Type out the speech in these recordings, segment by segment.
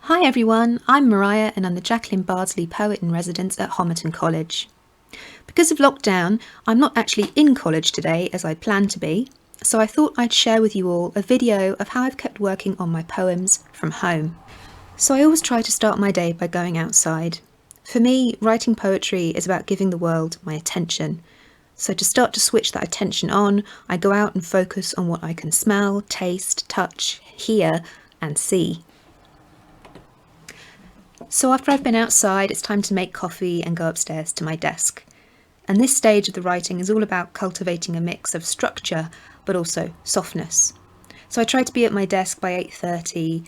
Hi everyone, I'm Mariah and I'm the Jacqueline Bardsley Poet in Residence at Homerton College. Because of lockdown, I'm not actually in college today as I planned to be, so I thought I'd share with you all a video of how I've kept working on my poems from home. So I always try to start my day by going outside. For me, writing poetry is about giving the world my attention. So to start to switch that attention on, I go out and focus on what I can smell, taste, touch, hear and see. So after I've been outside, it's time to make coffee and go upstairs to my desk. And this stage of the writing is all about cultivating a mix of structure, but also softness. So I try to be at my desk by 8:30,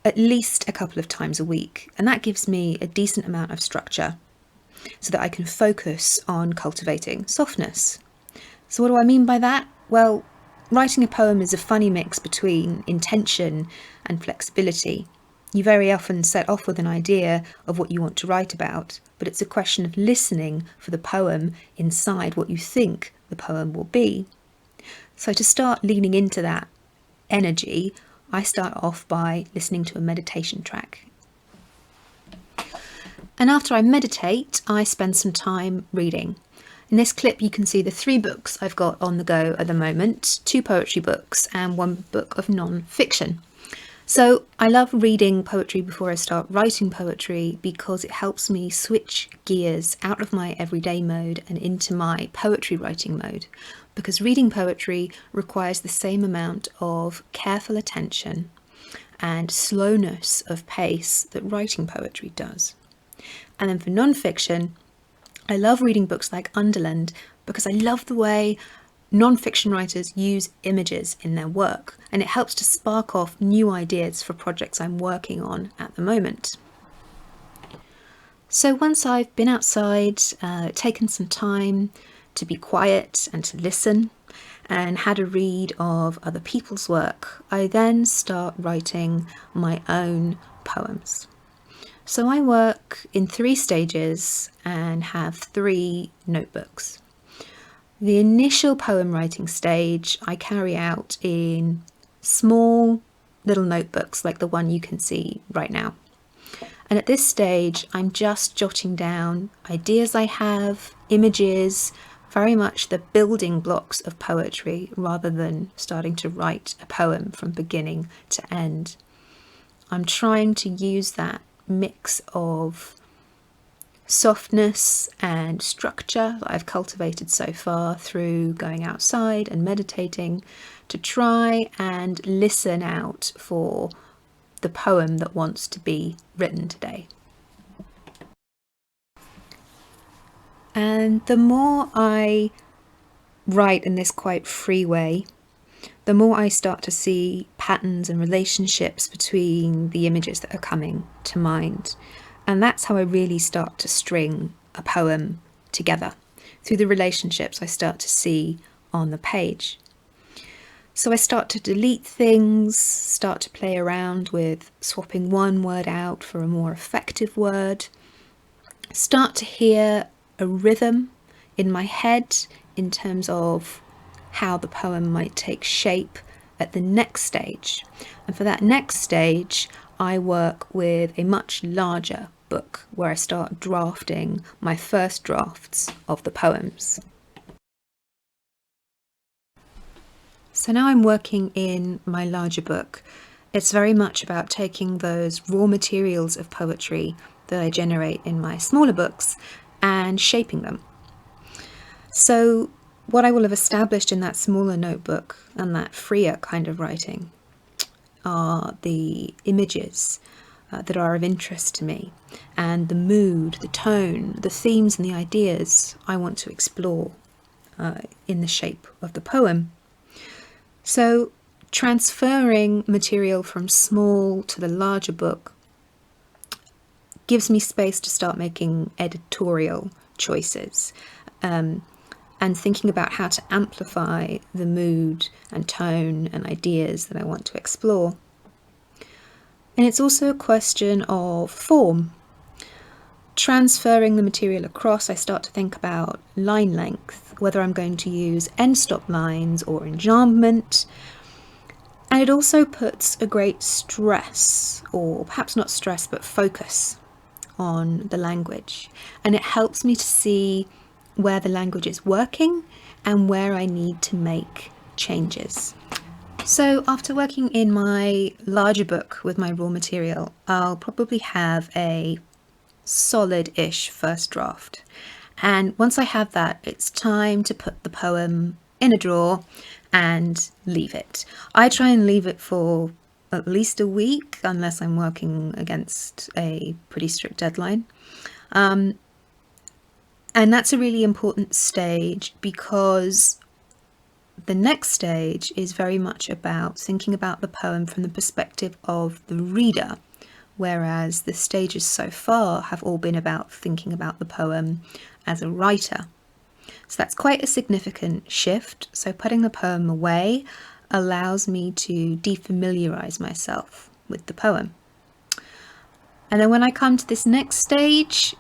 at least a couple of times a week. And that gives me a decent amount of structure so that I can focus on cultivating softness. So what do I mean by that? Well, writing a poem is a funny mix between intention and flexibility. You very often set off with an idea of what you want to write about, but it's a question of listening for the poem inside what you think the poem will be. So to start leaning into that energy, I start off by listening to a meditation track. And after I meditate, I spend some time reading. In this clip, you can see the 3 books I've got on the go at the moment, 2 poetry books and 1 book of non-fiction. So I love reading poetry before I start writing poetry because it helps me switch gears out of my everyday mode and into my poetry writing mode, because reading poetry requires the same amount of careful attention and slowness of pace that writing poetry does. And then for non-fiction, I love reading books like Underland because I love the way non-fiction writers use images in their work, and it helps to spark off new ideas for projects I'm working on at the moment. So once I've been outside, taken some time to be quiet and to listen, and had a read of other people's work, I then start writing my own poems. So I work in 3 stages and have 3 notebooks. The initial poem writing stage I carry out in small little notebooks like the one you can see right now. And at this stage, I'm just jotting down ideas I have, images, very much the building blocks of poetry rather than starting to write a poem from beginning to end. I'm trying to use that mix of softness and structure that I've cultivated so far through going outside and meditating to try and listen out for the poem that wants to be written today. And the more I write in this quite free way, the more I start to see patterns and relationships between the images that are coming to mind. And that's how I really start to string a poem together, through the relationships I start to see on the page. So I start to delete things, start to play around with swapping one word out for a more effective word, start to hear a rhythm in my head in terms of how the poem might take shape at the next stage. And for that next stage, I work with a much larger book where I start drafting my first drafts of the poems. So now I'm working in my larger book. It's very much about taking those raw materials of poetry that I generate in my smaller books and shaping them. So what I will have established in that smaller notebook and that freer kind of writing are the images that are of interest to me, and the mood, the tone, the themes and the ideas I want to explore in the shape of the poem. So transferring material from small to the larger book gives me space to start making editorial choices and thinking about how to amplify the mood and tone and ideas that I want to explore. And it's also a question of form. Transferring the material across, I start to think about line length, whether I'm going to use end stop lines or enjambment. And it also puts a great stress, or perhaps not stress, but focus on the language. And it helps me to see where the language is working and where I need to make changes. So after working in my larger book with my raw material, I'll probably have a solid-ish first draft. And once I have that, it's time to put the poem in a drawer and leave it. I try and leave it for at least a week, unless I'm working against a pretty strict deadline. And that's a really important stage, because the next stage is very much about thinking about the poem from the perspective of the reader, whereas the stages so far have all been about thinking about the poem as a writer. So that's quite a significant shift. So putting the poem away allows me to defamiliarize myself with the poem. And then when I come to this next stage,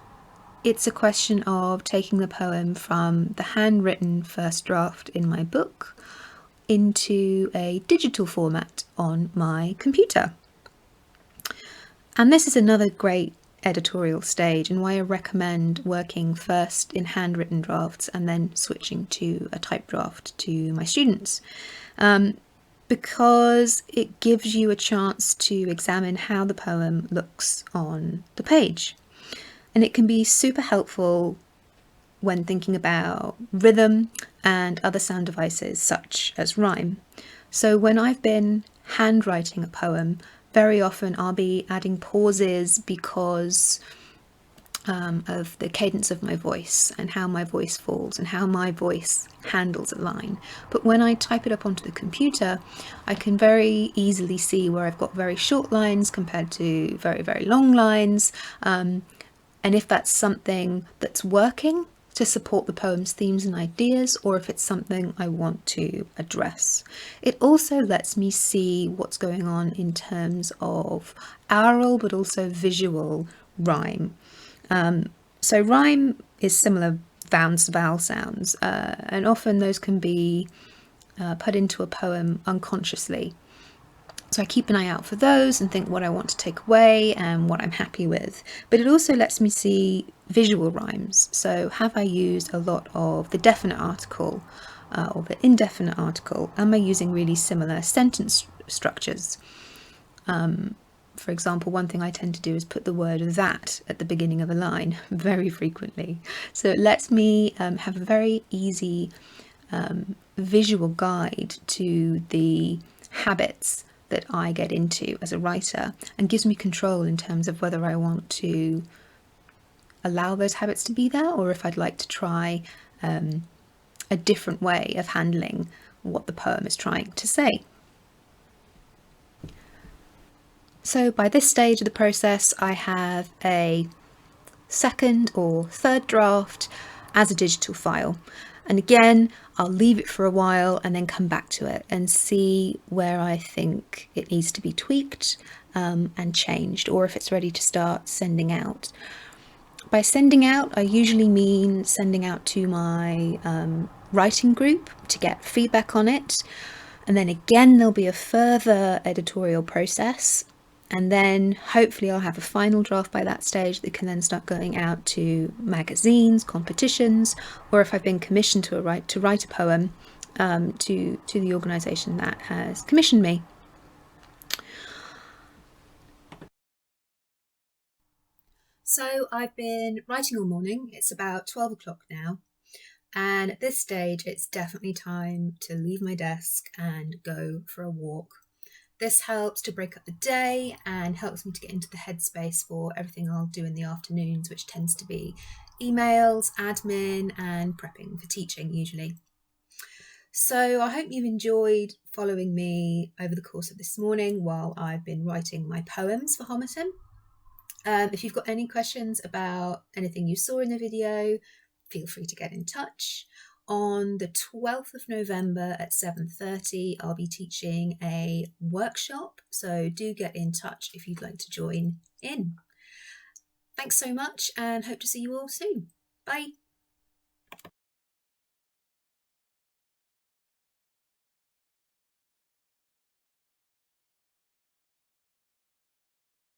it's a question of taking the poem from the handwritten first draft in my book into a digital format on my computer. And this is another great editorial stage, and why I recommend working first in handwritten drafts and then switching to a typed draft to my students. Because it gives you a chance to examine how the poem looks on the page. And it can be super helpful when thinking about rhythm and other sound devices such as rhyme. So when I've been handwriting a poem, very often I'll be adding pauses because of the cadence of my voice and how my voice falls and how my voice handles a line. But when I type it up onto the computer, I can very easily see where I've got very short lines compared to very, very long lines. And if that's something that's working to support the poem's themes and ideas, or if it's something I want to address. It also lets me see what's going on in terms of aural but also visual rhyme. So rhyme is similar vowel sounds, and often those can be put into a poem unconsciously. So I keep an eye out for those and think what I want to take away and what I'm happy with. But it also lets me see visual rhymes. So have I used a lot of the definite article or the indefinite article? Am I using really similar sentence structures? For example, one thing I tend to do is put the word that at the beginning of a line very frequently. So it lets me have a very easy visual guide to the habits that I get into as a writer, and gives me control in terms of whether I want to allow those habits to be there, or if I'd like to try a different way of handling what the poem is trying to say. So by this stage of the process, I have a second or third draft as a digital file. And again, I'll leave it for a while and then come back to it and see where I think it needs to be tweaked and changed, or if it's ready to start sending out. By sending out, I usually mean sending out to my writing group to get feedback on it. And then again, there'll be a further editorial process. And then hopefully I'll have a final draft by that stage that can then start going out to magazines, competitions, or if I've been commissioned to write a poem, to the organisation that has commissioned me. So I've been writing all morning. It's about 12 o'clock now. And at this stage, it's definitely time to leave my desk and go for a walk. This helps to break up the day and helps me to get into the headspace for everything I'll do in the afternoons, which tends to be emails, admin, and prepping for teaching usually. So I hope you've enjoyed following me over the course of this morning while I've been writing my poems for Homerton. If you've got any questions about anything you saw in the video, feel free to get in touch. On the 12th of November at 7:30, I'll be teaching a workshop, so do get in touch if you'd like to join in. Thanks so much and hope to see you all soon. Bye.